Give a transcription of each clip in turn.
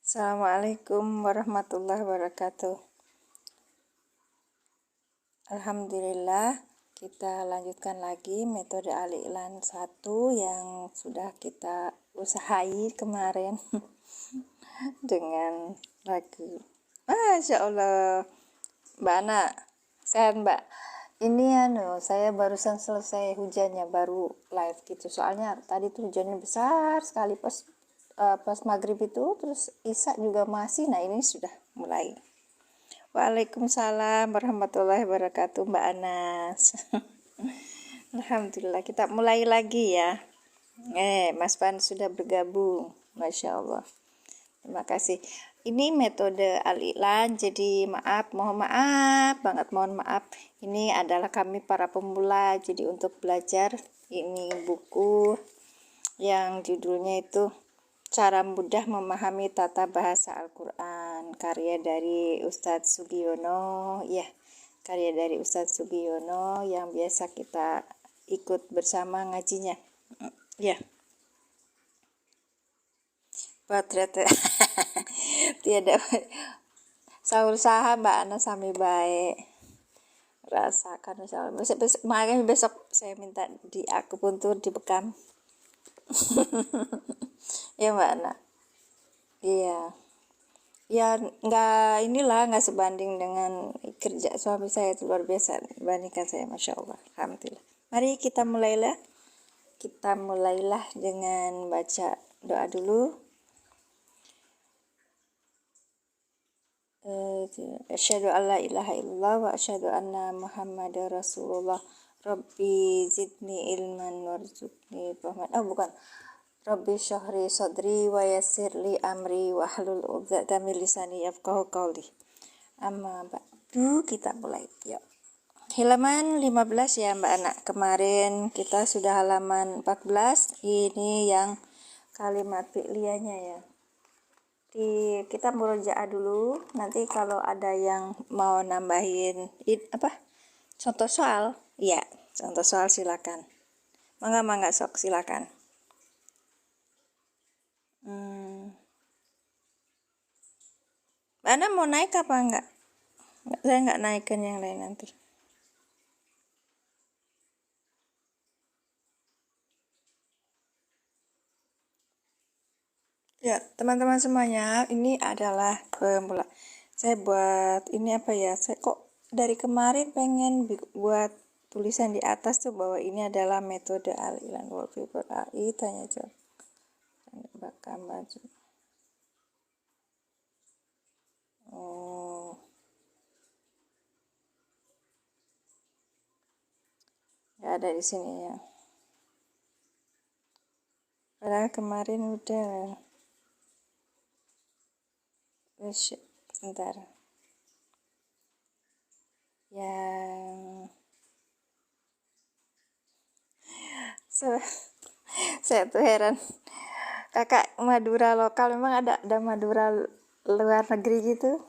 Assalamualaikum warahmatullahi wabarakatuh. Alhamdulillah, kita lanjutkan lagi metode Al-Iqlan 1 yang sudah kita usahai kemarin dengan lagu. Masya Allah, Mbak Ana, sehat Mbak. Ini saya barusan selesai hujannya, baru live gitu. Soalnya tadi tuh hujannya besar sekali pas maghrib itu, terus isya juga masih. Nah ini sudah mulai. Waalaikumsalam warahmatullahi wabarakatuh Mbak Anas. Alhamdulillah kita mulai lagi ya. Mas Pan sudah bergabung, Masya Allah. Terima kasih. Ini metode Al-Iqlan, jadi mohon maaf banget, mohon maaf. Ini adalah kami para pemula, jadi untuk belajar ini buku yang judulnya itu Cara Mudah Memahami Tata Bahasa Al-Quran, karya dari Ustadz Sugiono, karya dari Ustadz Sugiono yang biasa kita ikut bersama ngajinya. Potret tiada sahur saha Mbak Ana sami baik rasakan besok saya minta di akupuntur di Bekam. Ya Mbak Ana, iya ya, nggak sebanding dengan kerja suami saya, itu luar biasa dibandingkan saya, Masya Allah. Alhamdulillah. Mari kita mulailah dengan baca doa dulu. Asyhadu alla ilaha illallah wa asyhadu anna Muhammadar Rasulullah. Rabbi zidni ilman warzuqni fahman. Bukan. Rabbi syahri sadri wa yassirli amri wa hlul 'uqdatam min lisani yafqahu qawli. Amma ba'du, kita mulai. Yuk. Halaman 15 ya Mbak Anak. Kemarin kita sudah halaman 14. Ini yang kalimat fi'liyahnya ya. Kita murojaah dulu, nanti kalau ada yang mau nambahin contoh soal, ya contoh soal silakan. Mangga sok silakan. Anda mau naik apa enggak? Saya enggak naikkan yang lain nanti. Ya, teman-teman semuanya, ini adalah pemula. Saya buat ini saya kok dari kemarin pengen buat tulisan di atas tuh bahwa ini adalah metode Al-Iqlan Wallpaper AI, tanya jawab. Bakal baju. Nggak ada di sini ya. Padahal kemarin udah. Sebentar. Yang saya tuh heran. Kakak Madura lokal memang ada Madura luar negeri gitu.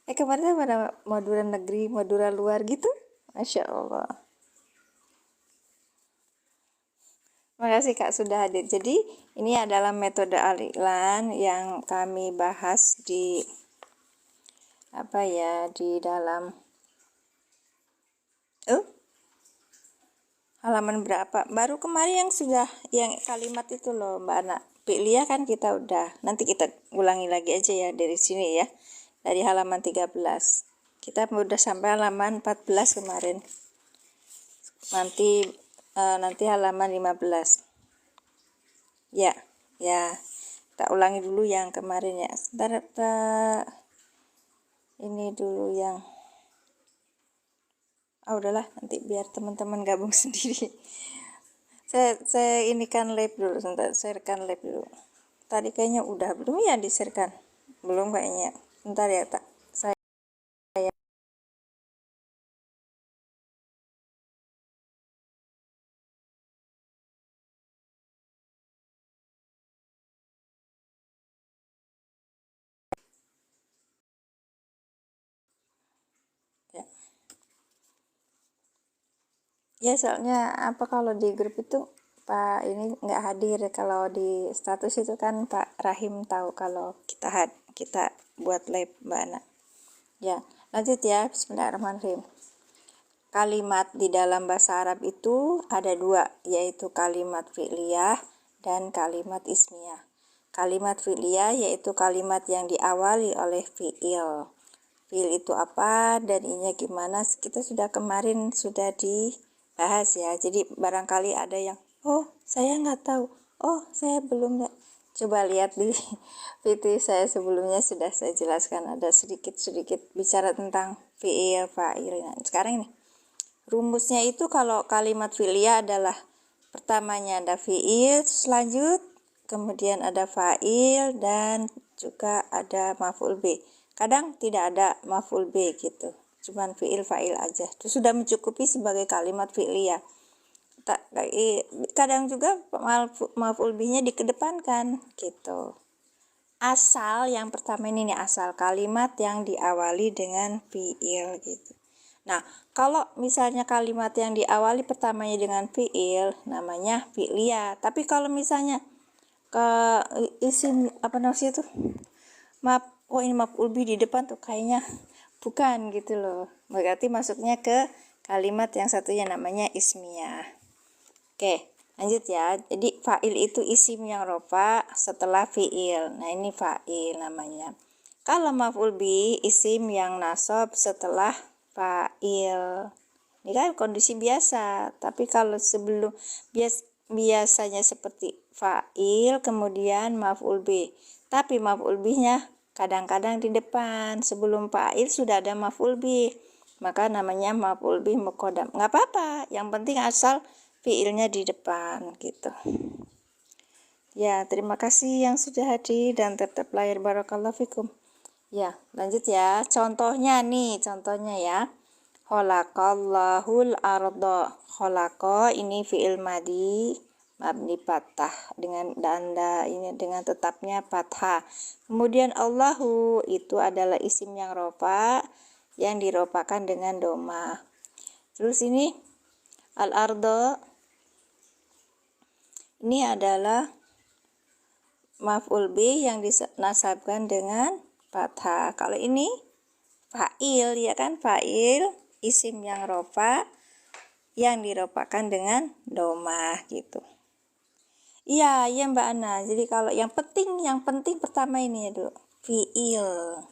Kemarin ada Madura negeri, Madura luar gitu. Masya Allah. Makasih Kak sudah hadir. Jadi ini adalah metode Al-Iqlan yang kami bahas di di dalam halaman berapa? Baru kemarin yang kalimat itu loh Mbak Anak. Fi'liyah kan kita udah. Nanti kita ulangi lagi aja ya dari sini ya. Dari halaman 13. Kita udah sampai halaman 14 kemarin. Nanti halaman 15. Ya. Kita ulangi dulu yang kemarin ya. Sebentar. Ini dulu yang udahlah, nanti biar teman-teman gabung sendiri. Saya inikan live dulu, sebentar, sharekan live dulu. Tadi kayaknya udah belum ya di-sharekan? Belum kayaknya. Bentar ya, saya ya soalnya kalau di grup itu Pak ini nggak hadir. Kalau di status itu kan Pak Rahim tahu kalau kita buat live Mbak Ana. Ya, lanjut ya. Bismillahirrahmanirrahim. Kalimat di dalam bahasa Arab itu ada dua, yaitu kalimat fi'liyah dan kalimat ismiyah. Kalimat fi'liyah yaitu kalimat yang diawali oleh fi'il. Fi'il itu apa dan ininya gimana, kita kemarin sudah dibahas ya. Jadi barangkali ada yang, oh saya nggak tahu, oh saya belum. Coba lihat di video saya sebelumnya sudah saya jelaskan, ada sedikit bicara tentang fi'il, fa'il. Nah, sekarang ini rumusnya itu kalau kalimat fi'liyah adalah pertamanya ada fi'il, lanjut kemudian ada fa'il dan juga ada maf'ul bi. Kadang tidak ada maf'ul bi gitu, cuman fi'il fa'il aja. Itu sudah mencukupi sebagai kalimat fi'liyah. Kadang juga maf'ul bi-nya dikedepankan gitu. Asal yang pertama ini nih, asal kalimat yang diawali dengan fi'il gitu. Nah, kalau misalnya kalimat yang diawali pertamanya dengan fi'il namanya fi'liyah. Tapi kalau misalnya ke isim itu ini maf'ul bi di depan tuh kayaknya bukan gitu loh, berarti masuknya ke kalimat yang satunya namanya ismiyah. Oke, lanjut ya. Jadi fa'il itu isim yang rofa setelah fi'il. Nah ini fa'il namanya. Kalau maf'ul bi isim yang nasab setelah fa'il. Ini kan kondisi biasa, tapi kalau sebelum biasanya seperti fa'il kemudian maf'ul bi, tapi maf'ul bi-nya kadang-kadang di depan, sebelum fa'il sudah ada maf'ul bi, maka namanya maf'ul bi muqaddam. Nggak apa-apa, yang penting asal fi'ilnya di depan gitu ya. Terima kasih yang sudah hadir dan tetap lahir, barakallahu fikum ya. Lanjut ya, contohnya ya. Khalaqallahul arda. Khalaqa ini fi'il madi mabni fathah dengan tanda ini dengan tetapnya fathah. Kemudian Allahu itu adalah isim yang rofa yang diropakan dengan doma. Terus ini al-arda ini adalah maf'ul bi yang dinasabkan dengan fathah. Kalau ini fa'il ya kan, fa'il isim yang rofa yang diropakan dengan doma gitu. Iya Mbak Ana. Jadi kalau yang penting pertama ini ya dulu, fi'il.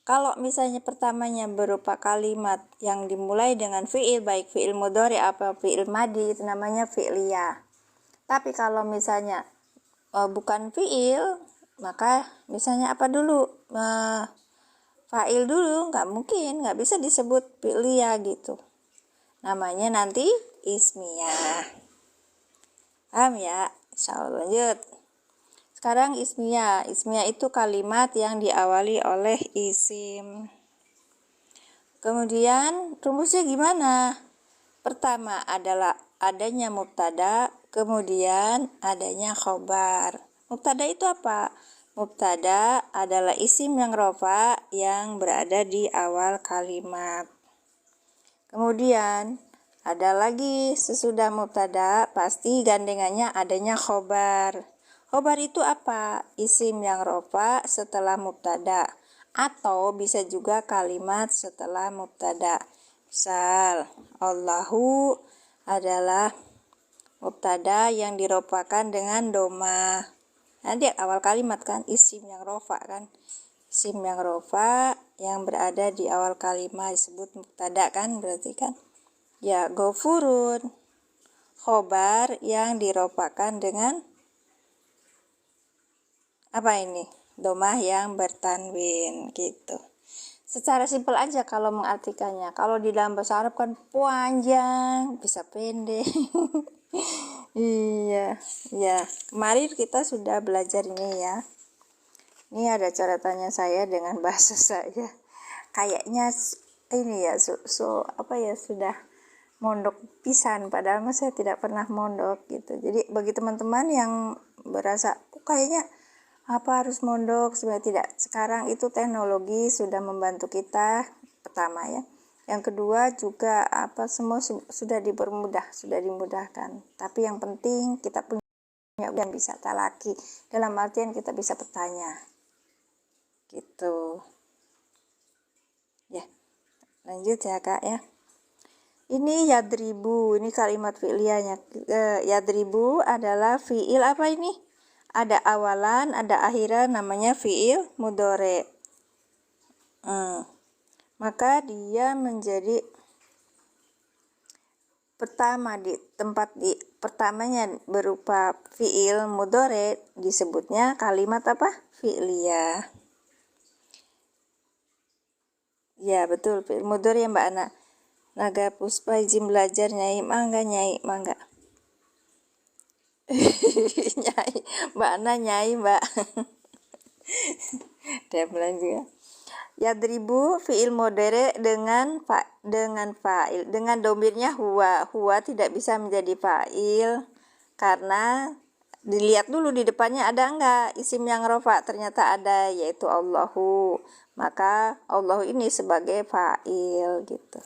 Kalau misalnya pertamanya berupa kalimat yang dimulai dengan fi'il, baik fi'il mudhari atau fi'il madi, itu namanya fi'liyah. Tapi kalau misalnya bukan fi'il, maka misalnya apa dulu? Fa'il dulu, nggak mungkin, nggak bisa disebut fi'liyah gitu. Namanya nanti ismiyah. Paham ya? Insyaallah. Lanjut. Sekarang ismiyah. Ismiyah itu kalimat yang diawali oleh isim. Kemudian rumusnya gimana? Pertama adalah adanya mubtada, kemudian adanya khobar. Mubtada itu apa? Mubtada adalah isim yang rofa yang berada di awal kalimat. Kemudian ada lagi sesudah mubtada pasti gandengannya adanya khobar. Khobar itu apa? Isim yang rofa setelah mubtada atau bisa juga kalimat setelah mubtada. Misal Allahu adalah mubtada yang dirofakan dengan doma. Nanti awal kalimat kan isim yang rofa kan, isim yang rofa yang berada di awal kalimat disebut mubtada kan, berarti kan ya. Ghafurun khobar yang dirofakan dengan apa ini, domah yang bertanwin gitu. Secara simpel aja kalau mengartikannya. Kalau di dalam bahasa Arab kan panjang, bisa pendek. Iya, ya. Kemarin kita sudah belajar ini ya. Ini ada catatannya saya dengan bahasa saya. Kayaknya ini ya, sudah mondok pisan. Padahal saya tidak pernah mondok gitu. Jadi bagi teman-teman yang berasa kayaknya harus mondok, sebenarnya tidak. Sekarang itu teknologi sudah membantu kita. Pertama ya, Yang kedua juga semua sudah dipermudah, sudah dimudahkan. Tapi yang penting kita punya yang bisa talaki, dalam artian kita bisa bertanya. Gitu. Ya. Lanjut ya, Kak ya. Ini yadribu, ini kalimat fi'liyahnya. Yadribu adalah fi'il apa ini? Ada awalan, ada akhiran, namanya fi'il mudhari. Maka dia menjadi pertama di tempat di pertamanya berupa fi'il mudhari, disebutnya kalimat apa? Fi'liyah. Ya betul, fi'il mudhari ya Mbak Ana. Naga Puspa izin belajar Nyai mangga. Nyai Mbak Ana, Nyai Mbak. Dia bilang juga. Yadribu fi'il mudhari dengan fa'il, dengan domirnya huwa. Huwa tidak bisa menjadi fa'il karena dilihat dulu di depannya ada enggak isim yang rofa, ternyata ada, yaitu Allahu. Maka Allahu ini sebagai fa'il gitu.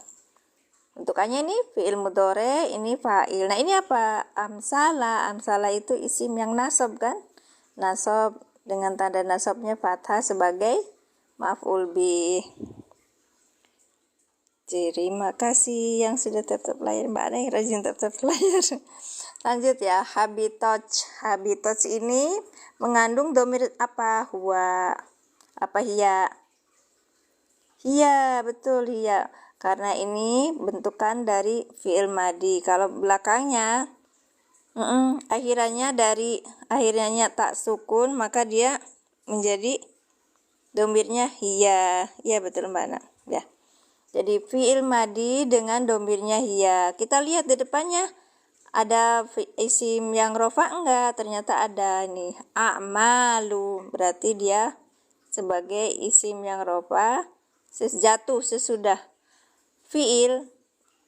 Bentukannya ini fi'il mudhari, ini fa'il. Nah ini apa? Amsala. Amsala itu isim yang nasab kan? Nasab dengan tanda nasabnya fathah sebagai maf'ul bih. Terima kasih yang sudah tetap layar, Mbak Ana yang rajin tetap layar. Lanjut ya, habitoj. Habitoj ini mengandung domir apa? Huwa. Apa hiya? Hiya, betul hiya. Karena ini bentukan dari fi'il madi. Kalau belakangnya akhirnya tak sukun, maka dia menjadi domirnya hiya. Ya betul Mbak Ana. Ya. Jadi fi'il madi dengan domirnya hiya. Kita lihat di depannya ada isim yang rofa enggak? Ternyata ada nih. A'malu. Berarti dia sebagai isim yang rofa jatuh sesudah fi'il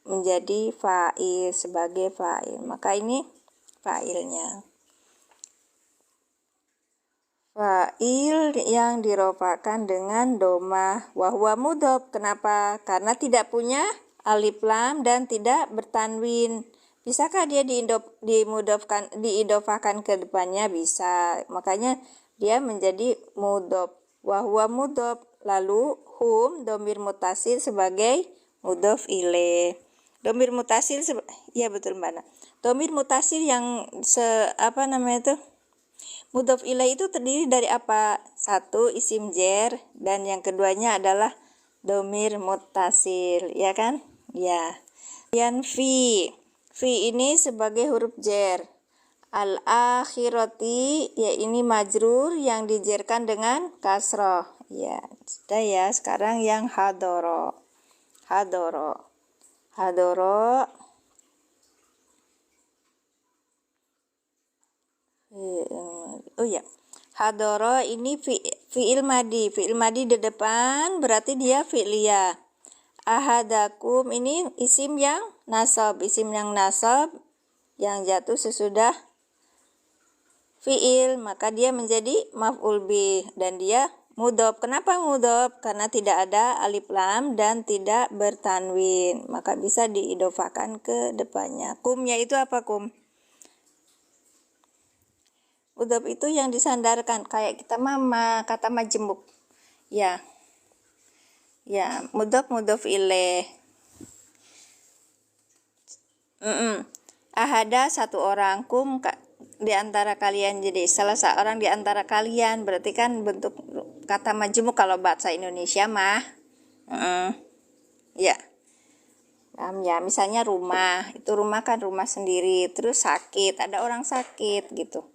menjadi fa'il, sebagai fa'il. Maka ini fa'ilnya. Fa'il yang dirofakan dengan domah wahwa mudhof. Kenapa? Karena tidak punya alif lam dan tidak bertanwin. Bisakah dia diidofahkan ke depannya? Bisa. Makanya dia menjadi mudhof. Wahwa mudhof. Lalu hum domir mutasil sebagai mudhof ilaih. Domir mutasil ya betul Mbak Ana. Domir mutasil yang mudhof ilaih itu terdiri dari apa? Satu isim jer dan yang keduanya adalah domir mutasil, ya kan? Ya. Kemudian fi ini sebagai huruf jer. Al-akhirati ya ini majrur yang dijerkan dengan kasroh. Ya, sudah ya. Sekarang yang hadoro. Oh ya. Hadoro ini fi'il madi. Fi'il madi di depan berarti dia fi'liyah. Ahadakum ini isim yang nasab. Isim yang nasab yang jatuh sesudah fi'il, maka dia menjadi maf'ul bih dan dia mudhof. Kenapa mudhof? Karena tidak ada alif lam dan tidak bertanwin, maka bisa diidofahkan ke depannya. Kumnya itu apa kum? Mudhof itu yang disandarkan, kayak kita mama, kata majemuk. Ya. Ya, mudhof ilaih. Ahada satu orang, kum di antara kalian, jadi salah seorang di antara kalian, berarti kan bentuk kata majemuk kalau bahasa Indonesia mah. Ya. Ya, misalnya rumah, itu rumah kan rumah sendiri, terus sakit, ada orang sakit gitu.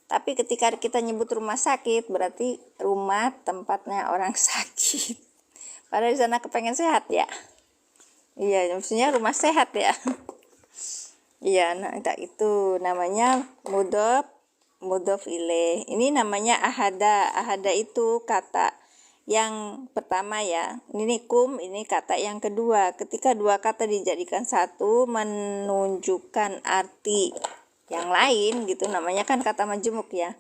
Tapi ketika kita nyebut rumah sakit, berarti rumah tempatnya orang sakit. Padahal di sana kepengen sehat ya. Iya, maksudnya rumah sehat ya. Iya, nah itu namanya mudhof ilaih. Ini namanya ahada. Ahada itu kata yang pertama ya. Ini kum, ini kata yang kedua. Ketika dua kata dijadikan satu menunjukkan arti yang lain gitu, namanya kan kata majemuk ya.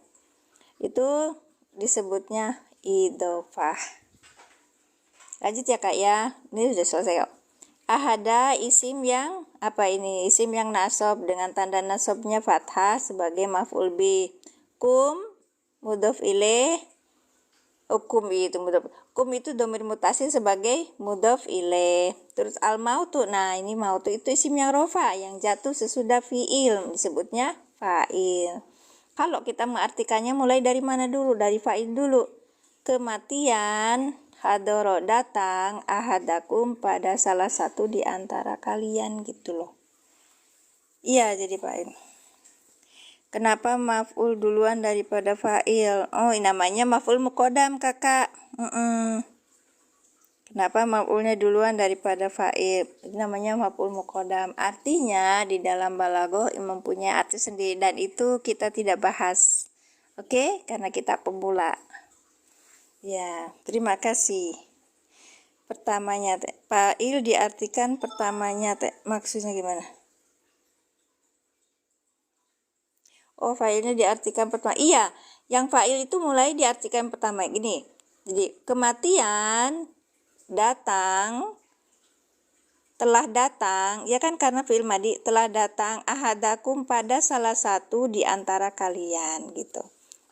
Itu disebutnya idhofah. Lanjut ya Kak ya. Ini sudah selesai kok. Ahada isim yang apa ini? Isim yang nasab dengan tanda nasabnya fathah sebagai maf'ul bih. Kum mudhof ilaih. Kum itu dhamir mutasil sebagai mudhof ilaih. Terus al mautu. Nah, ini mautu itu isim yang rofa yang jatuh sesudah fiil, disebutnya fa'il. Kalau kita mengartikannya mulai dari mana dulu? Dari fa'il dulu. Kematian hadoro datang ahadakum pada salah satu di antara kalian gitu loh. Iya, jadi fa'il. Kenapa maf'ul duluan daripada fa'il? Oh, ini namanya maf'ul muqaddam, Kakak. Kenapa maf'ulnya duluan daripada fa'il? Ini namanya maf'ul muqaddam. Artinya di dalam balaghah mempunyai arti sendiri dan itu kita tidak bahas. Oke? Karena kita pemula. Ya, terima kasih. Pertamanya, fa'il diartikan pertamanya, maksudnya gimana? Oh, fa'ilnya diartikan pertama. Iya, yang fa'il itu mulai diartikan pertama gini. Jadi, kematian datang, telah datang, ya kan karena fi'il madhi, telah datang ahadakum pada salah satu di antara kalian gitu.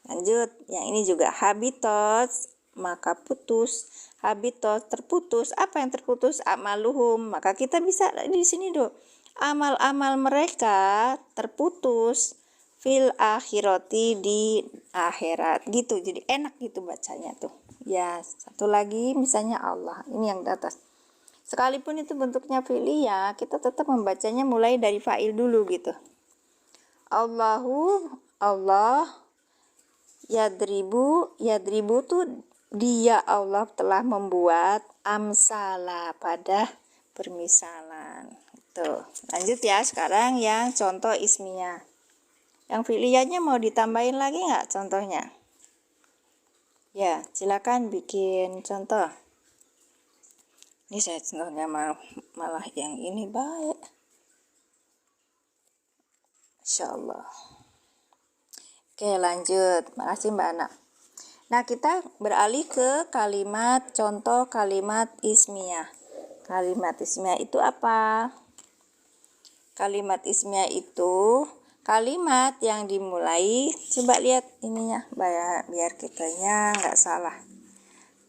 Lanjut, yang ini juga habitat, maka putus. Habitat terputus. Apa yang terputus? Amaluhum. Maka kita bisa di sini dong. Amal-amal mereka terputus fil akhirati di akhirat gitu. Jadi enak gitu bacanya tuh. Ya, satu lagi misalnya Allah. Ini yang di atas. Sekalipun itu bentuknya fi'liyah, kita tetap membacanya mulai dari fa'il dulu gitu. Allahu, Allah, yadribu tuh dia Allah telah membuat amsala pada permisalan. Tuh. Lanjut ya, sekarang yang contoh ismiyah. Yang fi'liyahnya mau ditambahin lagi nggak contohnya? Ya, silakan bikin contoh. Ini saya contohnya malah yang ini baik. Insyaallah. Oke, lanjut. Makasih Mbak Ana. Nah, kita beralih ke kalimat contoh kalimat ismiyah. Kalimat ismiyah itu apa? Kalimat ismiyah itu kalimat yang dimulai, coba lihat ininya biar kitanya nggak salah.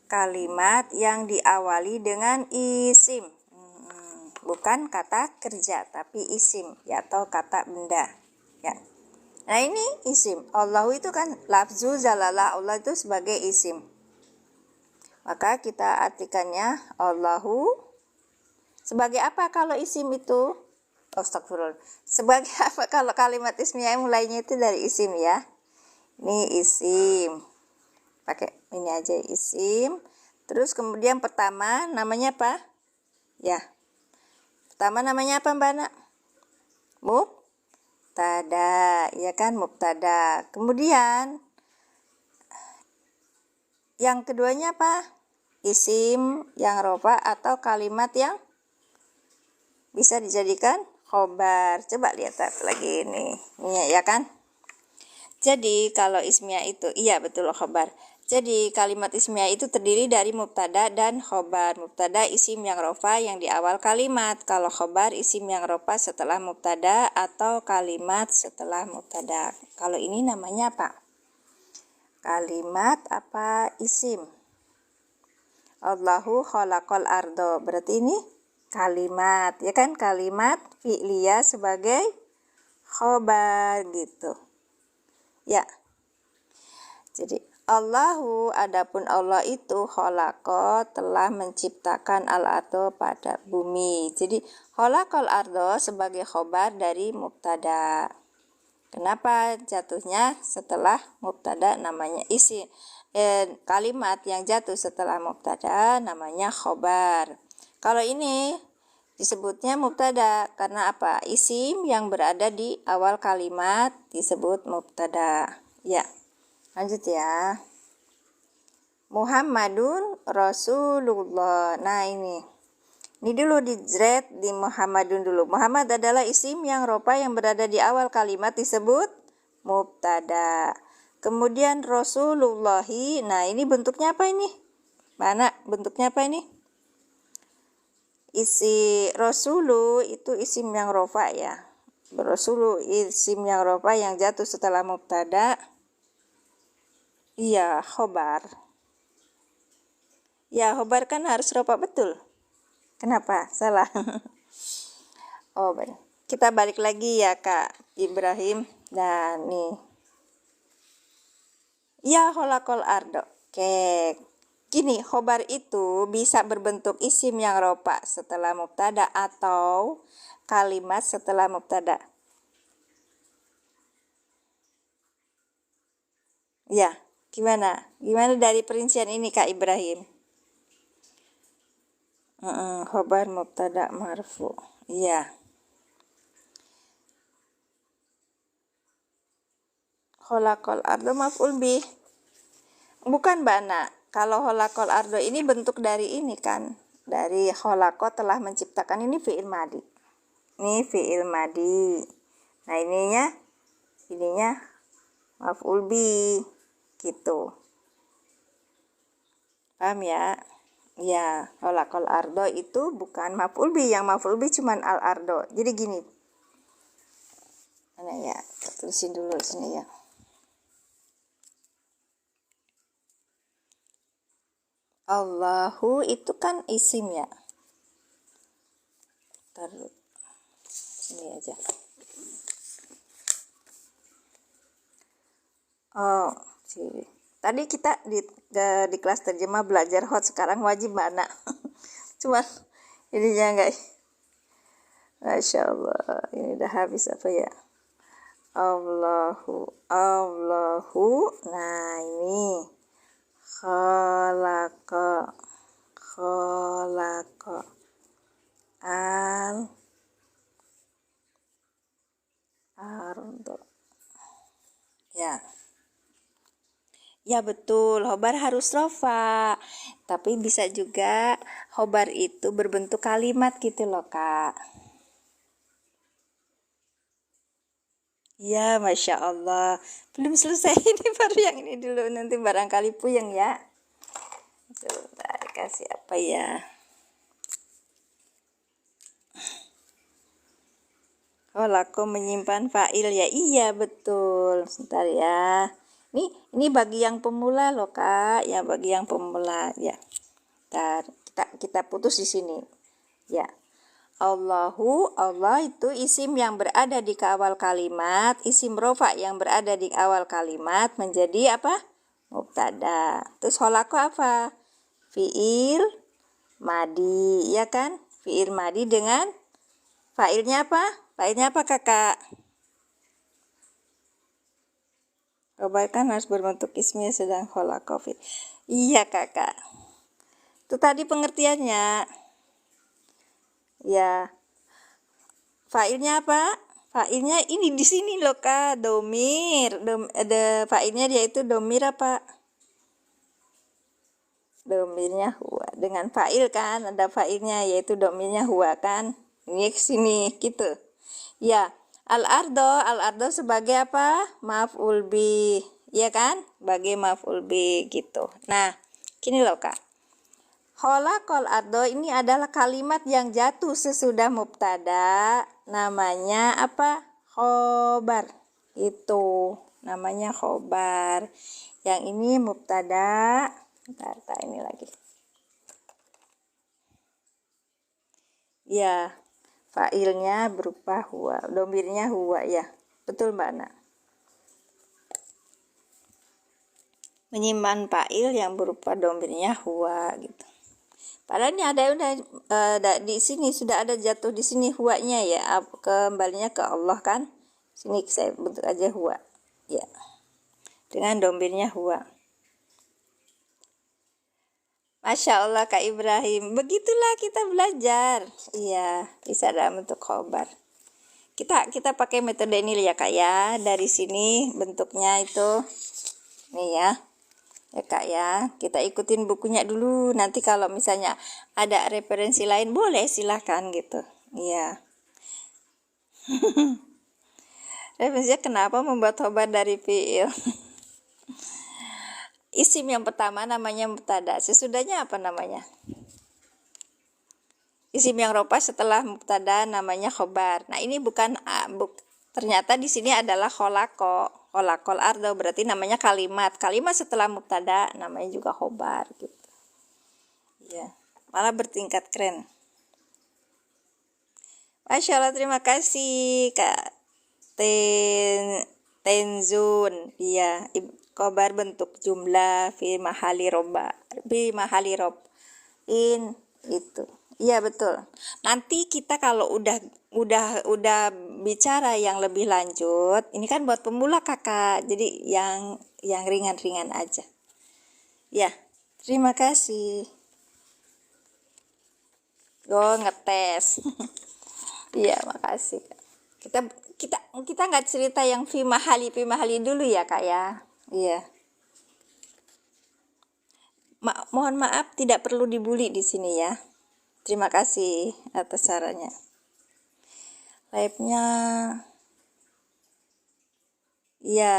Kalimat yang diawali dengan isim, bukan kata kerja tapi isim ya, atau kata benda ya. Nah, ini isim. Allahu itu kan lafzu zalalah, Allah itu sebagai isim. Maka kita artikannya Allahu sebagai apa kalau isim itu? Astagfirullah. Sebagai apa kalau kalimat ismiyah mulainya itu dari isim ya. Ini isim. Pakai ini aja isim. Terus kemudian pertama namanya apa? Ya. Pertama namanya apa Mbak Nak? Mubtada, ya kan, mubtada. Kemudian yang keduanya apa? Isim yang rofa atau kalimat yang bisa dijadikan khobar. Coba lihat lagi ini ya kan. Jadi kalau ismiyah itu, iya betul khobar. Jadi kalimat ismiyah itu terdiri dari mubtada dan khobar. Mubtada isim yang rofa yang di awal kalimat. Kalau khobar isim yang rofa setelah mubtada atau kalimat setelah mubtada. Kalau ini namanya apa? Kalimat apa? Isim. Allahu khalaqal ardo. Berarti ini kalimat, ya kan, kalimat fi'liyah sebagai khobar gitu. Ya. Jadi Allahu, adapun Allah itu khalaqa telah menciptakan al-ardo pada bumi. Jadi khalaqal ardo sebagai khobar dari mubtada. Kenapa jatuhnya setelah mubtada namanya isi? Kalimat yang jatuh setelah mubtada namanya khobar. Kalau ini disebutnya mubtada karena apa? Isim yang berada di awal kalimat disebut mubtada. Ya, lanjut ya. Muhammadun Rasulullah. Nah, ini dulu dijret di Muhammadun dulu. Muhammad adalah isim yang rofa yang berada di awal kalimat disebut mubtada. Kemudian Rasulullahi. Nah, ini bentuknya apa ini? Mana bentuknya apa ini? isi rasulu itu isim yang rofa ya. Rasulu isim yang rofa yang jatuh setelah mubtada. Iya, khobar. Ya, khobar kan harus rofa betul. Kenapa? Salah. Oh, benar. Kita balik lagi ya Kak Ibrahim. Dan nih. Ya kholaqal ardo. Oke. Gini, khobar itu bisa berbentuk isim yang rofa setelah mubtada atau kalimat setelah mubtada. Ya, gimana? Gimana dari perincian ini Kak Ibrahim? Khobar mubtada marfu. Iya. Kholaqal ardo maf'ul bih. Bukan Mbak Ana. Kalau kholaqal ardo ini bentuk dari ini kan. Dari kholaqo telah menciptakan, ini fi'il madi. Ini fi'il madi. Nah ininya maf'ul bih. Gitu. Paham ya? Ya, kholaqal ardo itu bukan maf'ul bih. Yang maf'ul bih cuman al ardo. Jadi gini. Mana ya? Tulisin dulu sini ya. Allahu itu kan isim ya. Taruh sini aja. Oh, sini. Tadi kita di kelas terjemah belajar hot, sekarang wajib mana? Cuman ininya enggak. Masya Allah, ini udah habis apa ya? Allahu. Nah ini khalaqa al ardo. Ya betul, khobar harus rofa. Tapi bisa juga khobar itu berbentuk kalimat gitu loh Kak. Ya, Masya Allah. Belum selesai, ini baru yang ini dulu. Nanti barangkali puyeng ya. Sebentar, kasih apa ya? Kholaqo menyimpan fa'il ya. Iya, betul. Sebentar ya. Ini bagi yang pemula loh Kak. Ya, bagi yang pemula ya. Bentar, kita putus di sini. Ya. Allahu, Allah itu isim yang berada di awal kalimat, isim rofa yang berada di awal kalimat menjadi apa? Mubtada. Terus kholaqo apa? Fi'il madi, ya kan? Fi'il madi dengan fa'ilnya apa? Fa'ilnya apa Kakak? Khobar kan harus berbentuk ismiyah sedang kholaqo fi. Iya Kakak. Itu tadi pengertiannya. Ya. Fa'ilnya apa? Fa'ilnya ini di sini loh Kak, domir. Ada fa'ilnya yaitu domir apa? Domirnya huwa. Dengan fa'il kan, ada fa'ilnya yaitu domirnya huwa kan. Ini ke sini gitu. Ya, al-ardo sebagai apa? Maf'ul bih. Ya kan? Sebagai maf'ul bih gitu. Nah, gini loh Kak. Kholaqal ardo ini adalah kalimat yang jatuh sesudah mubtada, namanya apa? Khobar. Itu namanya khobar. Yang ini mubtada. Bentar, ini lagi. Ya, fa'ilnya berupa huwa, domirnya huwa ya. Betul Mbak Ana. Menyimpan fa'il yang berupa domirnya huwa gitu. Padahal ini ada di sini sudah ada jatuh di sini huwanya ya, kembalinya ke Allah kan. Sini saya bentuk aja huwa. Ya. Dengan domirnya huwa. Masya Allah Kak Ibrahim, begitulah kita belajar. Iya, bisa dalam bentuk khobar. Kita pakai metode ini ya Kak ya. Dari sini bentuknya itu nih ya. Ya Kak ya, kita ikutin bukunya dulu. Nanti kalau misalnya ada referensi lain boleh silahkan gitu. Iya. Referensinya kenapa membuat khobar dari fi'il? Isim yang pertama namanya mubtada. Sesudahnya apa namanya? Isim yang ropa setelah mubtada namanya khobar. Nah ini bukan ternyata di sini adalah kholakol ardo, berarti namanya kalimat. Kalimat setelah mubtada namanya juga khobar gitu. Ya, malah bertingkat keren. Masya Allah, terima kasih Kak Tenzun. Iya, khobar bentuk jumlah fi mahali rob in itu. Iya betul. Nanti kita kalau udah bicara yang lebih lanjut, ini kan buat pemula Kakak. Jadi yang ringan-ringan aja. Ya, terima kasih. Ngetes. Iya, makasih. Kita kita kita nggak cerita yang fi mahali dulu ya, Kak ya. Iya. Mohon maaf tidak perlu dibully di sini ya. Terima kasih atas sarannya. Live-nya ya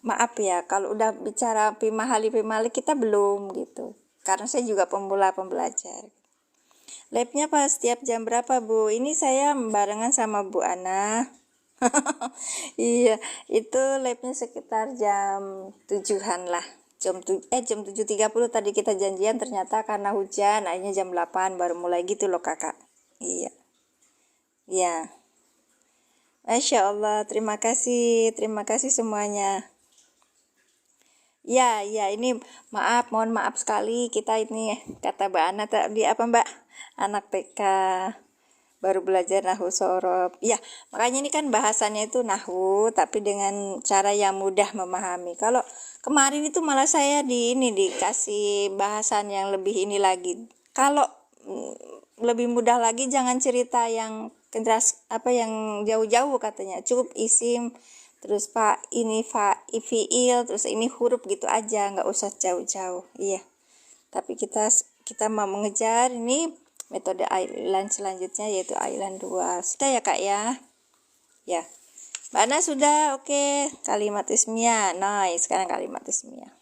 maaf ya kalau udah bicara pimahali kita belum gitu. Karena saya juga pembelajar. Live-nya pas setiap jam berapa, Bu? Ini saya barengan sama Bu Ana. Iya, itu live-nya sekitar jam 7-an lah. Jam 7.30 tadi kita janjian, ternyata karena hujan akhirnya jam 8 baru mulai gitu loh Kakak. Iya. Iya. Masya Allah, terima kasih semuanya. Ya, ini mohon maaf sekali kita ini kata Mbak Ana tadi apa Mbak? Anak TK baru belajar nahwu sorof. Ya, makanya ini kan bahasannya itu nahwu tapi dengan cara yang mudah memahami. Kalau kemarin itu malah saya dikasih bahasan yang lebih ini lagi. Kalau lebih mudah lagi jangan cerita yang yang jauh-jauh katanya. Cukup isim terus fiil terus ini huruf gitu aja, nggak usah jauh-jauh. Iya. Tapi kita mau mengejar ini metode island selanjutnya yaitu island 2. Sudah ya Kak ya? Ya. Mbak sudah, oke. Kalimat ismiyah. Nice, sekarang kalimat ismiyah.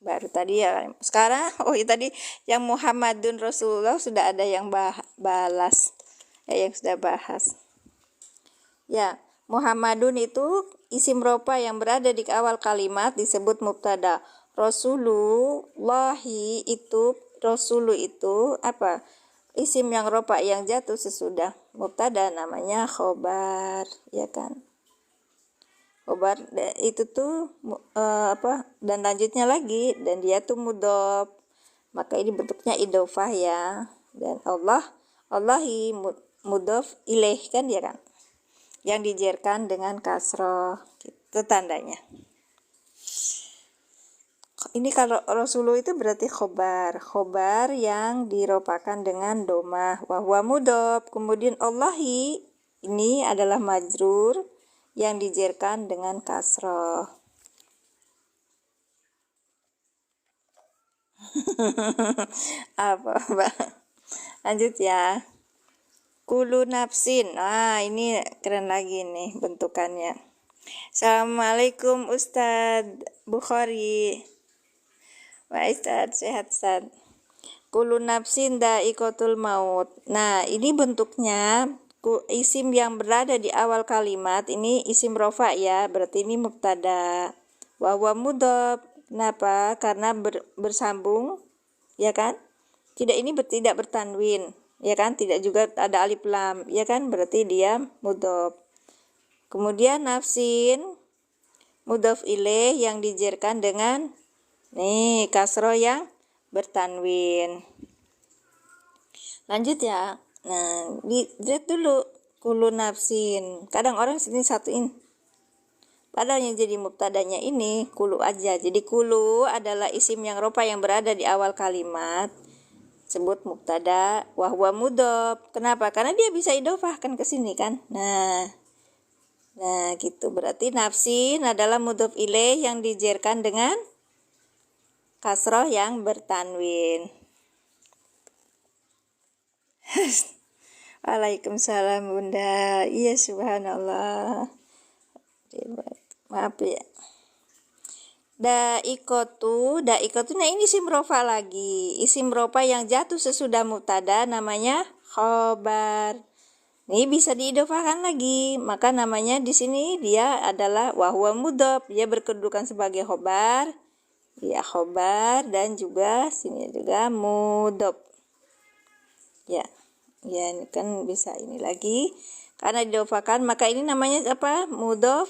Baru tadi ya. Sekarang tadi yang Muhammadun Rasulullah sudah ada yang balas. Yang sudah bahas. Ya, Muhammadun itu isim ropa yang berada di awal kalimat disebut mubtada. Rasulullahi itu apa? Isim yang ropa yang jatuh sesudah mubtada namanya khobar, ya kan? Khobar itu tuh dan lanjutnya lagi dan dia tuh mudhof. Maka ini bentuknya idhofah ya. Dan Allahi mudhof ilaih kan ya kan? Yang dijerkan dengan kasroh, gitu tandanya. Ini kalau Rasulullah itu berarti khobar yang diropakan dengan domah wahwa mudhof. Kemudian Allahi ini adalah majrur yang dijerkan dengan kasroh. Apa Mbak? Lanjut ya. Kulu nafsin. Ini keren lagi nih bentukannya. Assalamualaikum Ustadz Bukhari. Pak Ustadz, sehat Ustadz. Kulu nafsin da'iqatul maut. Nah, ini bentuknya isim yang berada di awal kalimat. Ini isim rofa ya, berarti ini mubtada. Wahwa mudhof. Kenapa? Karena bersambung, ya kan? Tidak bertanwin, ya kan? Tidak juga ada alif lam, ya kan? Berarti dia mudhof. Kemudian nafsin mudhof ilaih yang dijerkan dengan kasroh yang bertanwin. Lanjut ya. Nah, lihat dulu kulu nafsin. Kadang orang sini satuin. Padahal yang jadi mubtadanya ini kulu aja. Jadi kulu adalah isim yang ropa yang berada di awal kalimat. Sebut mubtada wahwa mudhof. Kenapa? Karena dia bisa idhofah kan ke sini kan. Nah, gitu. Berarti nafsin adalah mudhof ilaih yang dijerkan dengan kasroh yang bertanwin. Waalaikumsalam Bunda. Iya subhanallah. Maaf ya. Daikotu, nah ini isim rofa lagi. Isim rofa yang jatuh sesudah mubtada namanya khobar. Ini bisa diidofakan lagi, maka namanya di sini dia adalah wahwa mudhof. Dia berkedudukan sebagai khobar, ya khobar, dan juga sini juga mudhof. Ya, ini kan bisa ini lagi. Karena diidofakan, maka ini namanya apa? Mudhof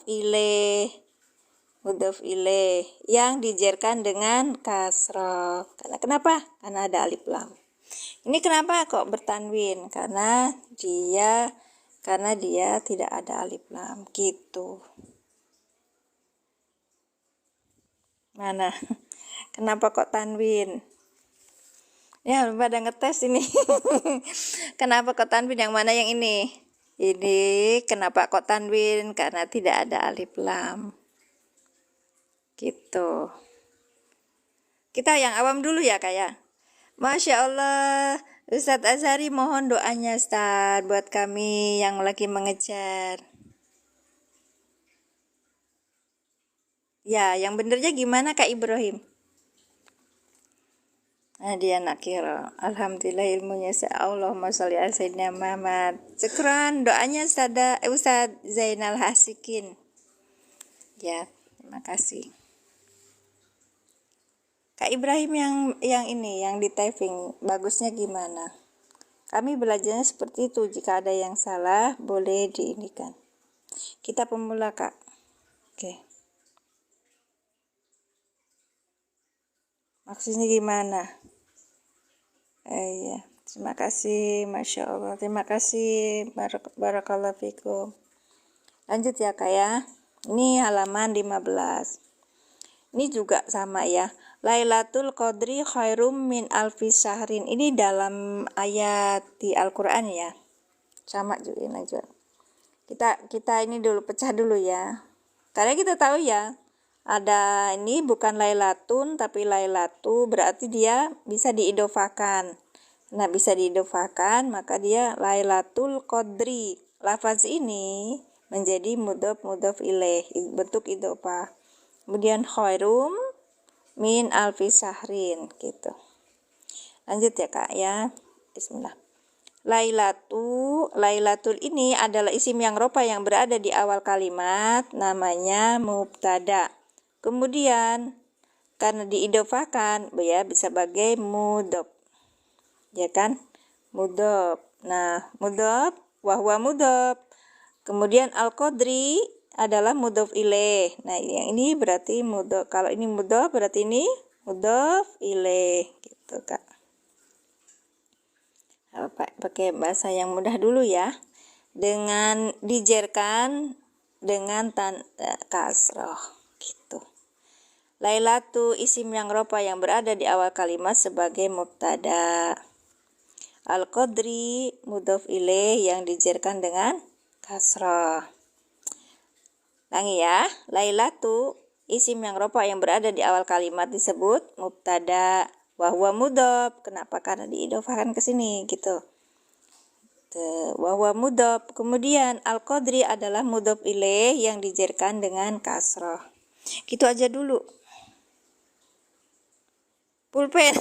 ilaih. Mudhof ilaih yang dijerkan dengan kasroh. Kenapa? Karena ada alif lam. Ini kenapa kok bertanwin? Karena dia tidak ada alif lam gitu. Mana? Kenapa kok tanwin? Ya, pada ngetes ini. Kenapa kok tanwin? Yang mana yang ini? Ini kenapa kok tanwin? Karena tidak ada alif lam. Gitu. Kita yang awam dulu ya, kayak. Masya Allah, Ustadz Azhari mohon doanya Ustadz buat kami yang lagi mengejar. Ya, yang benernya gimana Kak Ibrahim? Nah, dia nakiro. Alhamdulillah ilmunya Allahumma sholli ala sayyidina Muhammad. Syukran doanya Ustadz Zainal Hasikin. Ya, terima kasih. Kak Ibrahim yang ini yang di typing bagusnya gimana? Kami belajarnya seperti itu. Jika ada yang salah boleh diinikan. Kita pemula Kak. Oke. Maksudnya gimana? Iya. Terima kasih, Masya Allah. Terima kasih, barakallahu fikum. Lanjut ya Kak ya. Ini halaman 15. Ini juga sama ya. Lailatul Qadri khairum min alfi syahrin. Ini dalam ayat di Al-Qur'an ya. Sama juga ini juga. Kita ini dulu pecah dulu ya. Karena kita tahu ya, ada ini bukan lailatun tapi lailatu, berarti dia bisa diidofakan. Nah, bisa diidofakan maka dia lailatul qadri. Lafaz ini menjadi mudhof ilaih, bentuk idofah. Kemudian khairum min alfi syahrin gitu. Lanjut ya Kak ya. Bismillah. Lailatul ini adalah isim yang rofa yang berada di awal kalimat, namanya mubtada. Kemudian karena diidofakan ya bisa sebagai mudhof. Ya kan? Mudhof. Nah, mudhof wahwa mudhof. Kemudian al-qadri adalah mudhof ilaih. Nah, yang ini berarti mudhof. Kalau ini mudhof berarti ini mudhof ilaih gitu, Kak. Pakai bahasa yang mudah dulu ya. Dengan dijerkan dengan tanda kasroh gitu. Lailatu isim yang rofa yang berada di awal kalimat sebagai mubtada. Al-qadri mudhof ilaih yang dijerkan dengan kasroh. Ulangi ya, lailatu isim yang rofa yang berada di awal kalimat disebut mubtada. Wahwa mudhof, kenapa? Karena diidofakan ke sini gitu. Wahwa mudhof. Kemudian al-qadri adalah mudhof ilaih yang dijerkan dengan kasroh. Gitu aja dulu. Pulpen.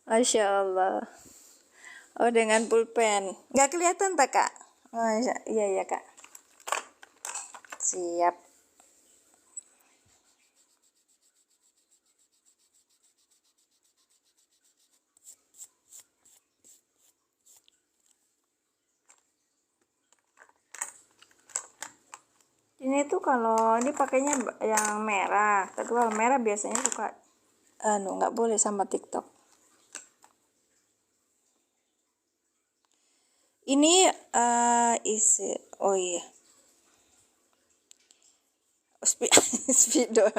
Masya Allah. Oh, dengan pulpen. Nggak kelihatan tak Kak? Oh, iya Kak. Siap. Ini tuh kalau ini pakainya yang merah. Kedua merah biasanya suka nggak boleh sama TikTok. Ini isi oh iya. Spidol.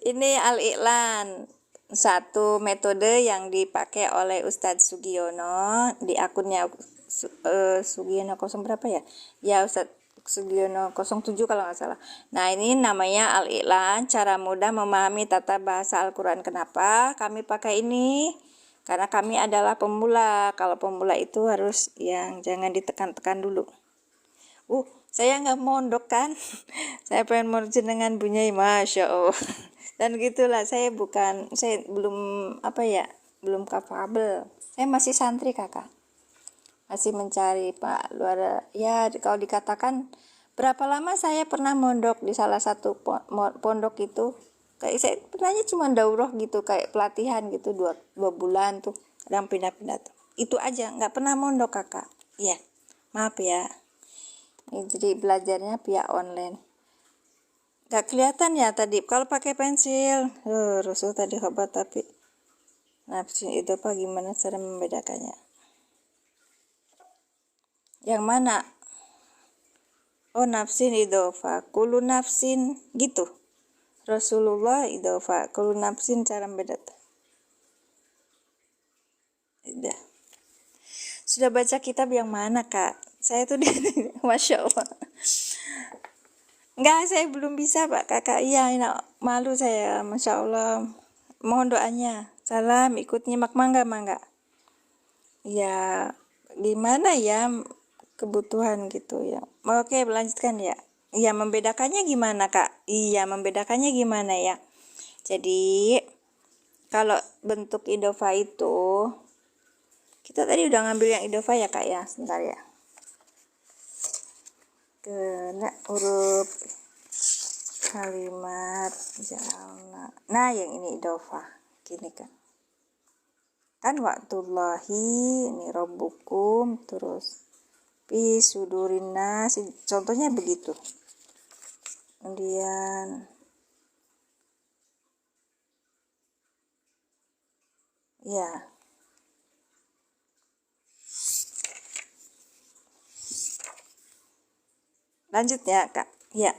Ini al-iklan, satu metode yang dipakai oleh Ustadz Sugiono di akunnya Sugiono 0 berapa ya? Ya Ustadz Sugiono 07 kalau nggak salah. Nah, ini namanya al-iklan, cara mudah memahami tata bahasa Al-Quran. Kenapa kami pakai ini? Karena kami adalah pemula. Kalau pemula itu harus yang jangan ditekan-tekan dulu. Saya nggak mondok kan. Saya pengen mondok jenengan bunyai, masya Allah. Dan gitulah, saya belum belum kapabel. Saya masih santri kakak, masih mencari pak luar ya. Kalau dikatakan berapa lama saya pernah mondok di salah satu pondok itu, kayak saya pernahnya cuma daurah gitu, kayak pelatihan gitu, dua bulan tuh, kadang pindah-pindah tuh, itu aja, nggak pernah mondok kakak. Iya, maaf ya. Ini jadi belajarnya via online. Gak kelihatan ya tadi kalau pakai pensil. Rasul tadi hebat, tapi nafsin itu apa, gimana cara membedakannya? Yang mana? Oh, nafsin idofa, kulu nafsin gitu. Rasulullah idofa, kulu nafsin, cara membedakan. Sudah baca kitab yang mana kak? Saya tuh masya Allah. Enggak, saya belum bisa pak kakak. Iya, malu saya, masya Allah. Mohon doanya. Salam, ikut nyimak, mangga. Ya, gimana ya kebutuhan gitu ya. Oke, lanjutkan ya. Iya, membedakannya gimana kak? Iya, membedakannya gimana ya? Jadi, kalau bentuk idofa itu, kita tadi udah ngambil yang idofa ya kak ya. Sebentar ya. Kena huruf kalimat jalan. Nah, yang ini idofa. Gini kan waktullahi ini robbukum, terus fi sudurina, contohnya begitu. Kemudian ya, lanjut ya kak. Ya,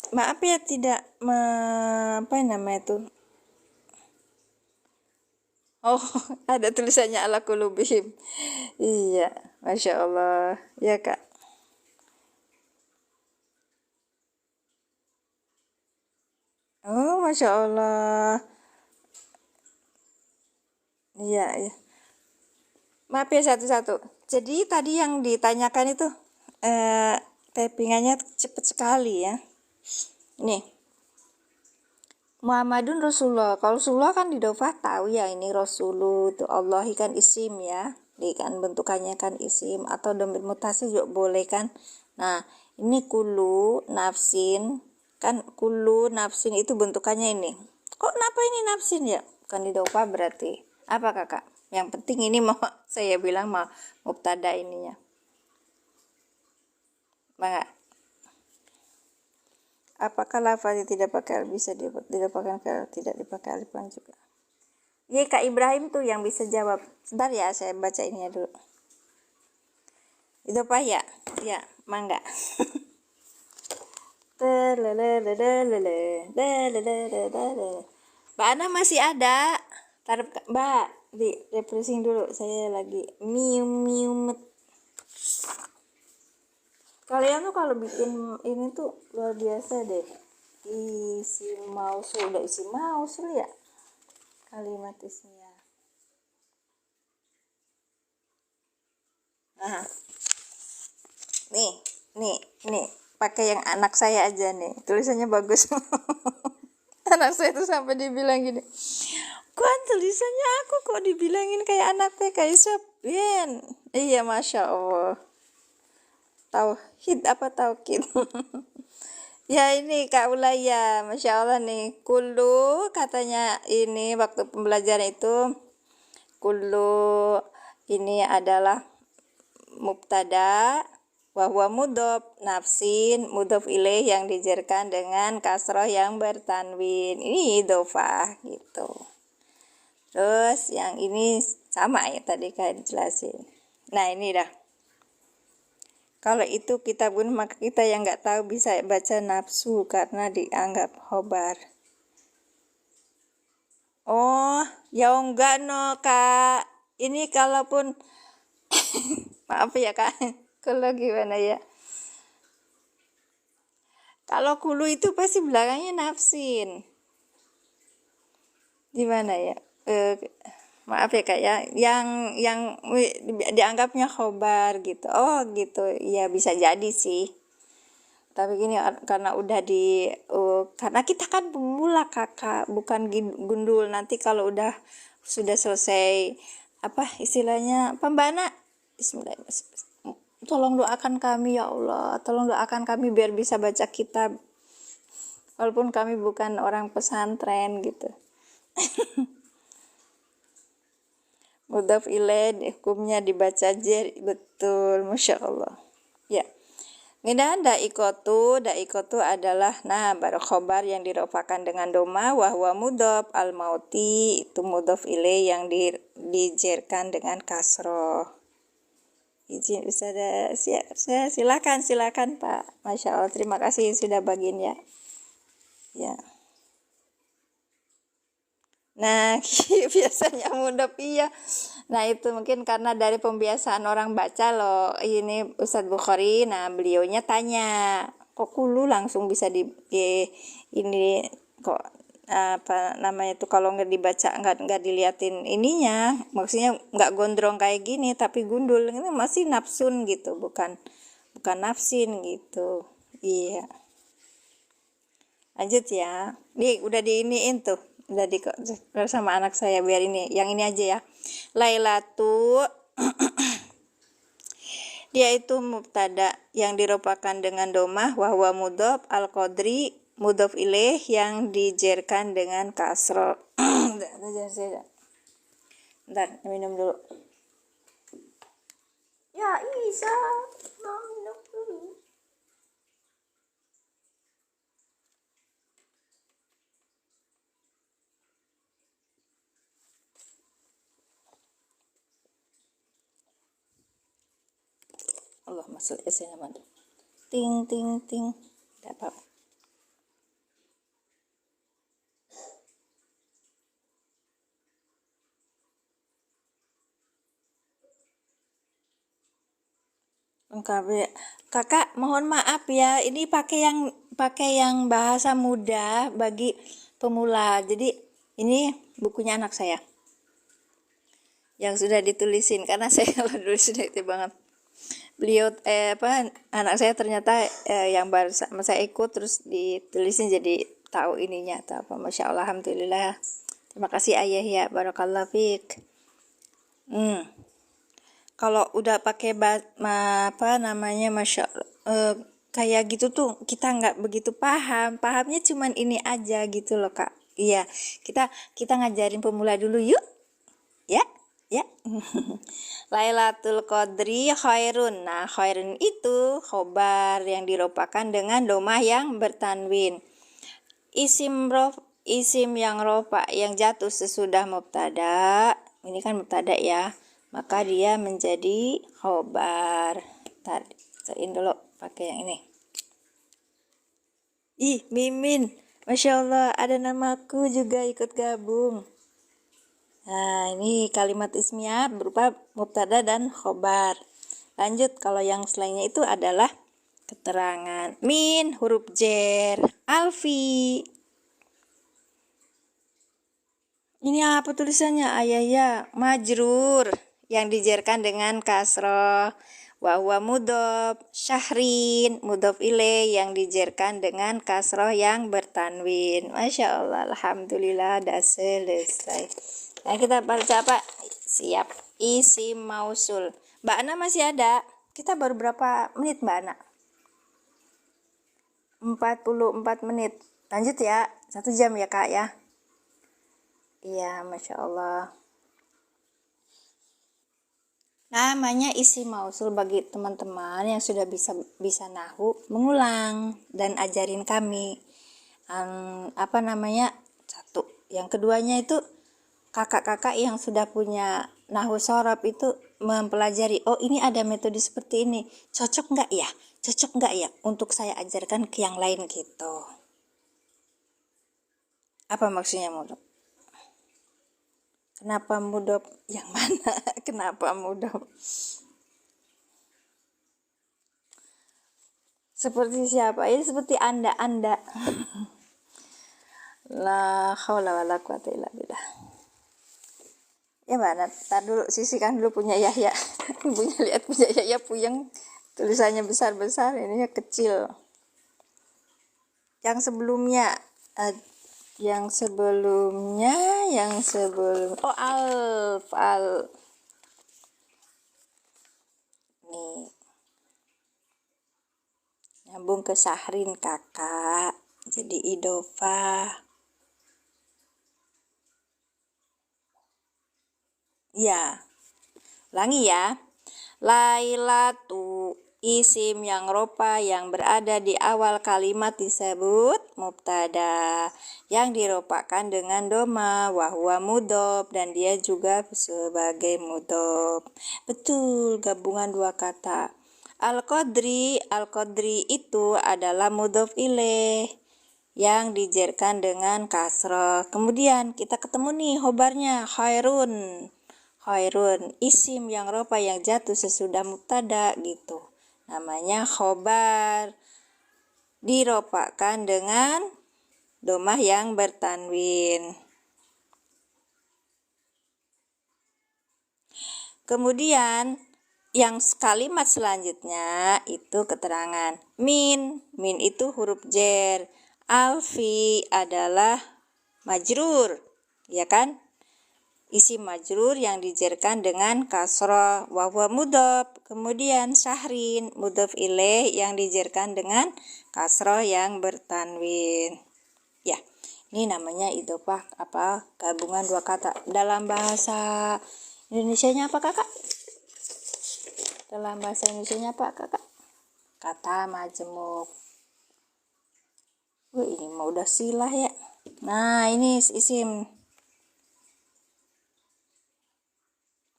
maaf ya tidak apa namanya itu. Oh, ada tulisannya ala kulubihim. Iya, masya Allah ya kak. Oh, masya Allah. Iya. Maaf ya satu-satu. Jadi tadi yang ditanyakan itu typingannya cepet sekali ya. Nih, Muhammadun Rasulullah. Kalau Rasulullah kan di dofah tahu ya, ini Rasulu itu Allah kan isim ya. Kan bentukannya kan isim, atau domir mutasi juga boleh kan. Nah, ini kulu nafsin, kan kulu nafsin itu bentukannya ini. Kok kenapa ini nafsin ya? Bukan di dofah berarti. Apa kakak? Yang penting ini mau saya bilang mau mubtada ininya. Maka apakah lafaz tidak pakai bisa tidak pakai tidak dipakai alifan juga? Iya kak Ibrahim tuh yang bisa jawab. Sebentar ya, saya baca ini dulu. Itu apa ya? Ya, mangga. Mbak Ana masih ada. Taruh Mbak di refreshing dulu. Saya lagi mium. Kalian tuh kalau bikin ini tuh luar biasa deh. Isi mouse ya. Kalimat ismiyah. Nah, nih, pakai yang anak saya aja nih, tulisannya bagus. Anak saya tuh sampai dibilang gini, kok tulisannya aku kok dibilangin kayak anak TK Ben. Iya, masya Allah. Tauhid apa tauhid? Ya ini Kak Ulaya, masya Allah nih. Kulu katanya ini waktu pembelajaran itu, kulu ini adalah mubtada, wahwa mudhof, nafsin mudhof ilaih yang dijerkan dengan kasroh yang bertanwin. Ini idhofah gitu. Terus yang ini sama ya tadi kayak dijelasin. Nah ini dah. Kalau itu kita pun, maka kita yang nggak tahu bisa baca nafsu karena dianggap khobar. Oh, ya enggak no kak. Ini kalaupun maaf ya kak. Kalau gimana ya? Kalau kulu itu pasti belakangnya nafsin. Gimana ya? Maaf ya kak ya. Yang dianggapnya khobar gitu. Oh gitu. Ya bisa jadi sih. Tapi gini, karena udah karena kita kan pemula kakak, bukan gundul. Nanti kalau sudah selesai apa istilahnya pembana, Bismillahirrahmanirrahim. Tolong doakan kami ya Allah, tolong doakan kami biar bisa baca kitab, walaupun kami bukan orang pesantren gitu. Mudhaf ilaih hukumnya dibaca jer, betul, masya Allah. Ya. Nida daikotu adalah khobar yang dirofakan dengan doma, wahwa mudhaf al mauti itu mudhaf ilaih yang dijerkan dengan kasroh. Izin Ustazah, silakan Pak. Masya Allah, terima kasih sudah bagiin ya. Ya. Nah, biasanya mudhaf iya. Nah, itu mungkin karena dari pembiasaan orang baca loh. Ini Ustadz Bukhari, nah beliaunya tanya, kok kulu langsung bisa ini kok apa namanya itu kalau nggak dibaca nggak diliatin ininya, maksudnya nggak gondrong kayak gini tapi gundul, ini masih nafsun gitu, bukan nafsin gitu. Iya. Lanjut ya. Nih udah diiniin tuh. Udah sama anak saya, biar ini yang ini aja ya. Lailatu dia itu mubtada yang diropakan dengan domah, wahwa mudhaf al-qadri mudhaf ilaih yang dijerkan dengan kasroh. Bentar, minum dulu. Ya Isa, mau minum dulu. Allah masuk esnya mantap. Ting ting ting. Tidak apa-apa. Kakak mohon maaf ya, ini pakai yang bahasa mudah bagi pemula. Jadi ini bukunya anak saya yang sudah ditulisin, karena saya kalau dulu sudah itu banget. Beliau anak saya ternyata yang baru saya ikut terus ditulisin, jadi tahu ininya atau apa. Masya Allah, alhamdulillah. Terima kasih ayah ya, barakallah fiik. Kalau udah pakai apa namanya, masya Allah, kayak gitu tuh kita nggak begitu pahamnya cuman ini aja gitu loh kak. Iya, kita ngajarin pemula dulu yuk ya. Lailatul Qadri khairun. Nah, khairun itu khobar yang diropakan dengan domah yang bertanwin. Isim yang rofa yang jatuh sesudah mubtada, ini kan mubtada ya, maka dia menjadi khobar. Tarin dulu pakai yang ini. Ih, Mimin, masya Allah, ada namaku juga ikut gabung. Nah, ini kalimat ismiyah berupa mubtada dan khobar. Lanjut, kalau yang selainnya itu adalah keterangan. Min, huruf jer. Alfi. Ini apa tulisannya? Ayaya, majrur. Yang dijerkan dengan kasroh. Wahwa mudhof. Syahrin, mudhof ilaih yang dijerkan dengan kasroh yang bertanwin. Masya Allah, alhamdulillah, dah selesai. Nah, kita baca apa? Siap. Isim mausul. Mbak Ana masih ada? Kita baru berapa menit Mbak Ana? 44 menit. Lanjut ya. 1 jam ya kak ya. Iya, masya Allah. Namanya isim mausul bagi teman-teman yang sudah bisa nahu, mengulang dan ajarin kami. Apa namanya? 1. Yang keduanya itu kakak-kakak yang sudah punya nahwu shorof itu mempelajari, oh ini ada metode seperti ini, cocok nggak ya untuk saya ajarkan ke yang lain gitu. Apa maksudnya mudhaf? Kenapa mudhaf? Yang mana? Kenapa mudhaf? Seperti siapa? Ini seperti anda. La haula wala quwata illa billah. Ya mana, tar dulu, sisihkan dulu punya Yahya. Punya Yahya puyeng, tulisannya besar-besar, ininya kecil. yang sebelumnya oh al nih nyambung ke Syahrin kakak, jadi idofah. Ya, ulangi ya. Lailatu, isim yang ropa yang berada di awal kalimat disebut mubtada, yang diropakan dengan doma, wahwa mudhof, dan dia juga sebagai mudhof. Betul, gabungan dua kata. Al-Qadri itu adalah mudhof ilaih yang dijerkan dengan kasroh. Kemudian kita ketemu nih khobarnya, khairun, isim yang ropa yang jatuh sesudah mubtada gitu, namanya khobar, diropakan dengan domah yang bertanwin. Kemudian yang kalimat selanjutnya itu keterangan min itu huruf jer, alfi adalah majrur, ya kan? Isim majrur yang dijerkan dengan kasroh, wahwa mudhof. Kemudian Syahrin, mudhof ilaih yang dijerkan dengan kasroh yang bertanwin. Ya, ini namanya idofah gabungan dua kata. Dalam bahasa Indonesianya apa kakak? Dalam bahasa Indonesianya apa kakak? Kata majemuk. Ini mau udah silah ya. Nah, ini isim.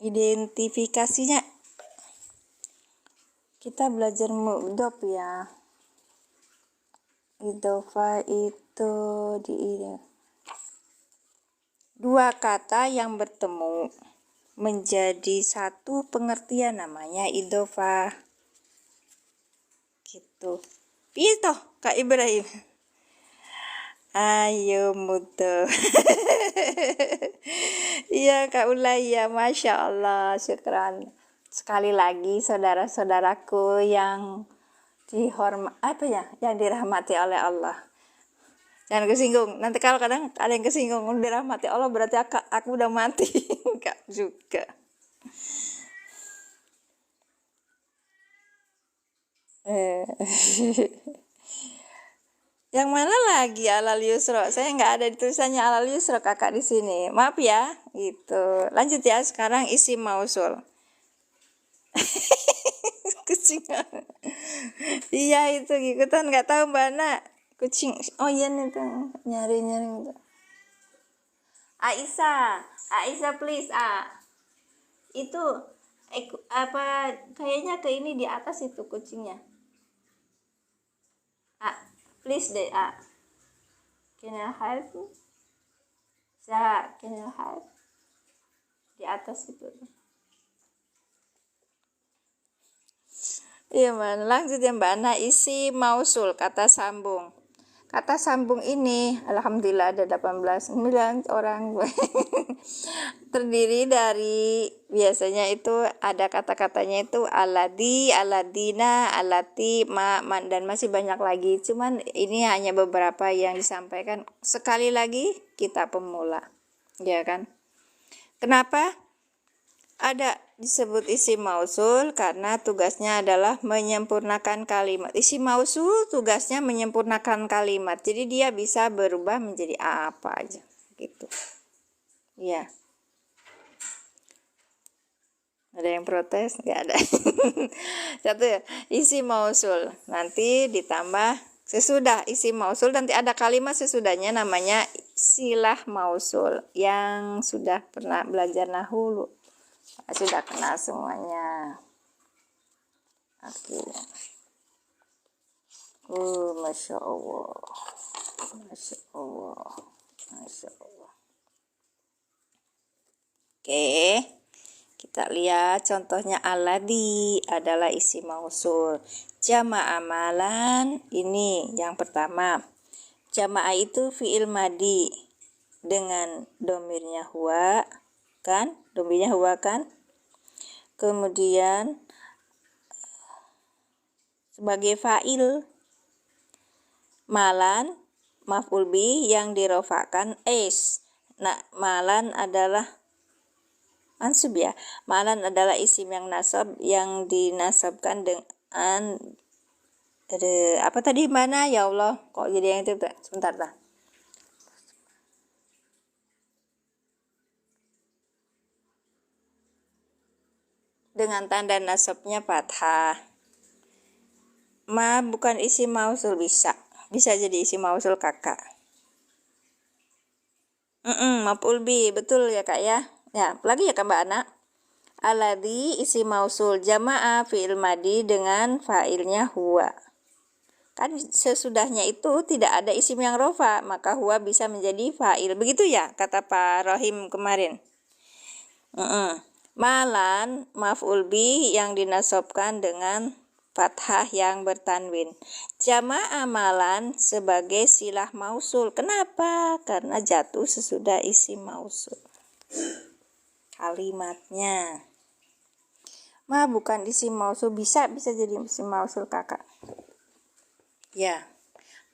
Identifikasinya kita belajar mudhof ya. Idofah itu dua kata yang bertemu menjadi satu pengertian, namanya idofah gitu. Itu Kak Ibrahim. Ayo mudhof. Iya Kak Ulaya, Masya Allah, syukran. Sekali lagi saudara-saudaraku yang yang dirahmati oleh Allah. Jangan kesinggung. Nanti kalau kadang ada yang kesinggung, dirahmati Allah berarti aku udah mati. Enggak juga. Yang mana lagi alal yusro? Saya nggak ada tulisannya alal yusro kakak di sini. Maaf ya, gitu. Lanjut ya, sekarang isim mausul. Kucing. Iya itu ikutan, nggak tahu Mbak Ana. Kucing. Oh iya nih tuh nyari gitu. Aisyah please itu kayaknya ke ini di atas itu kucingnya. Please deh can I help you? Can I help? Di atas itu. Iya man, lanjut ya Mbak Ana, isi mausul, kata sambung. Kata sambung ini, alhamdulillah ada 18 orang terdiri dari, biasanya itu ada kata-katanya itu aladi, aladina, alati, man, dan masih banyak lagi. Cuman ini hanya beberapa yang disampaikan. Sekali lagi kita pemula, ya kan? Kenapa ada disebut isim mausul? Karena tugasnya adalah menyempurnakan kalimat. Isim mausul tugasnya menyempurnakan kalimat. Jadi dia bisa berubah menjadi apa aja gitu. Ya. Ada yang protes? Nggak ada. Satu ya, isim mausul. Nanti ditambah sesudah isim mausul, nanti ada kalimat sesudahnya namanya silah mausul. Yang sudah pernah belajar nahwu sudah kenal semuanya. Oke. Masya Allah. Masya Allah. Masya Allah. Oke. Kita lihat contohnya, aladi adalah isim mausul. Jama'a amalan, ini yang pertama. Jama'a itu fi'il madi dengan domirnya huwa, kan? Domirnya huwa kan? Kemudian sebagai fa'il Malan maf'ul bi yang dirofakan is. Nah, malan adalah mansub ya. Malan adalah isim yang nasab yang dinasabkan dengan apa tadi mana ya Allah? Kok jadi yang itu? Sebentar lah. Dengan tanda nasabnya fathah. Ma bukan isim mausul, bisa jadi isim mausul kakak. Maf'ul bi, betul ya kak ya. Ya, lagi ya kak Mbak Ana. Alladzi isim mausul, jama'a fi'il madi dengan fa'ilnya huwa. Kan sesudahnya itu tidak ada isim yang rofa, maka huwa bisa menjadi fa'il. Begitu ya kata Pak Rohim kemarin. Malan maf'ul bi yang dinasabkan dengan fathah yang bertanwin. Jama'a malan sebagai silah mausul. Kenapa? Karena jatuh sesudah isim mausul. Kalimatnya. Ma bukan isim mausul, bisa jadi isim mausul kakak. Ya.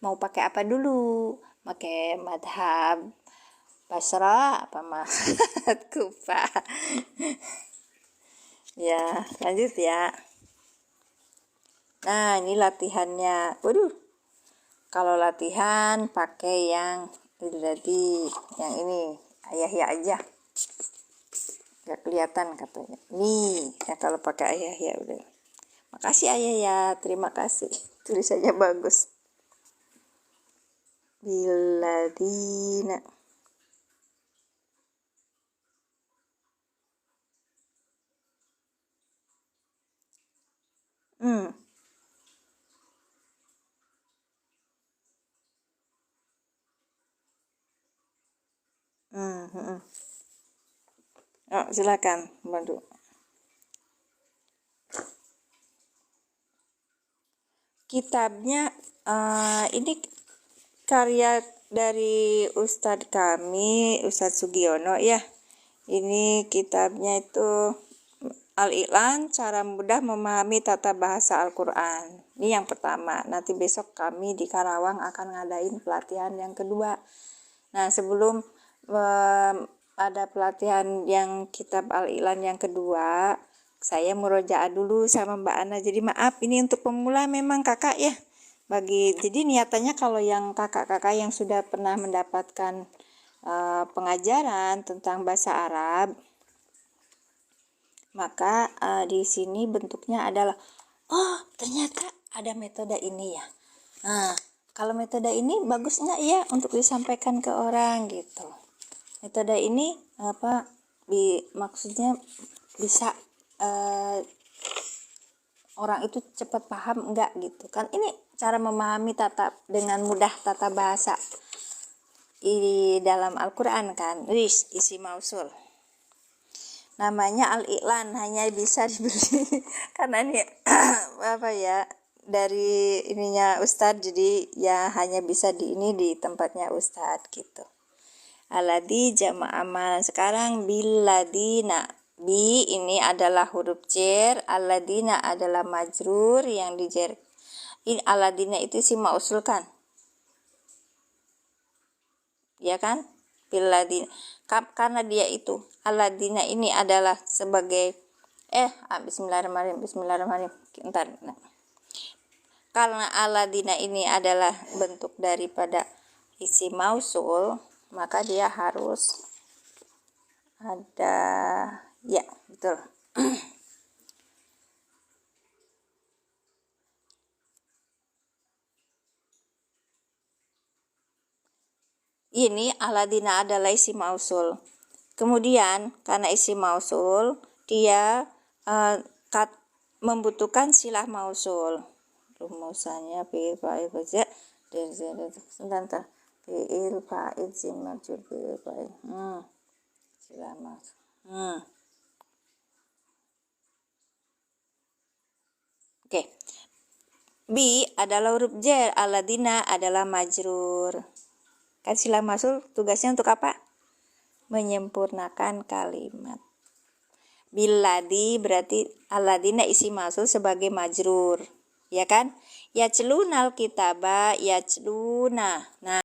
Mau pakai apa dulu? Pakai madhab Basra apa madhab Kufah? Ya, lanjut ya. Nah, ini latihannya. Waduh. Kalau latihan pakai yang itu tadi, yang ini, ayah ya aja. Gak kelihatan katanya. Nih, ya kalau pakai ayah ya udah. Makasih ayah ya, terima kasih. Tulisannya bagus. Biladina. Oh, silakan bantu. Kitabnya ini karya dari Ustadz kami, Ustadz Sugiono ya. Ini kitabnya itu Al-I'lan, cara mudah memahami tata bahasa Al-Quran. Ini yang pertama. Nanti besok kami di Karawang akan ngadain pelatihan yang kedua. Nah, sebelum ada pelatihan yang kitab Al-I'lan yang kedua, saya murojaah dulu sama Mbak Ana. Jadi maaf, ini untuk pemula memang kakak ya. Jadi niatannya kalau yang kakak-kakak yang sudah pernah mendapatkan pengajaran tentang bahasa Arab, maka di sini bentuknya adalah, oh ternyata ada metode ini ya. Nah, kalau metode ini bagus nggak ya untuk disampaikan ke orang gitu. Metode ini maksudnya bisa orang itu cepat paham enggak gitu kan. Ini cara memahami dengan mudah tata bahasa di dalam Al-Quran kan. Isi mausul. Namanya Al-I'lan, hanya bisa dibeli karena ini apa ya, dari ininya Ustadz, jadi ya hanya bisa di tempatnya Ustadz gitu. Alladzi jama'a amalan. Sekarang biladina. Bi ini adalah huruf jar, alladina adalah majrur yang dijer. Ini alladina itu isim mausul kan? Ya kan? Biladina. Karena dia itu alladina ini adalah sebagai bismillahirrahmanirrahim. Bentar. Nah. Karena alladina ini adalah bentuk daripada isim mausul, maka dia harus ada ya, betul. Ini aladina adalah isim mausul. Kemudian karena isim mausul, dia membutuhkan silah mausul. Rumusannya fi'il fa'il baca sebentar. Fi'il fa'il isim majrur fi'il fa'il. Silah mausul. Oke. Bi adalah huruf jar, aladina adalah majrur. Kan silah mausul tugasnya untuk apa? Menyempurnakan kalimat. Biladi berarti aladina isi mausul sebagai majrur, ya kan? Yajlunal kitaba yajluna. Nah,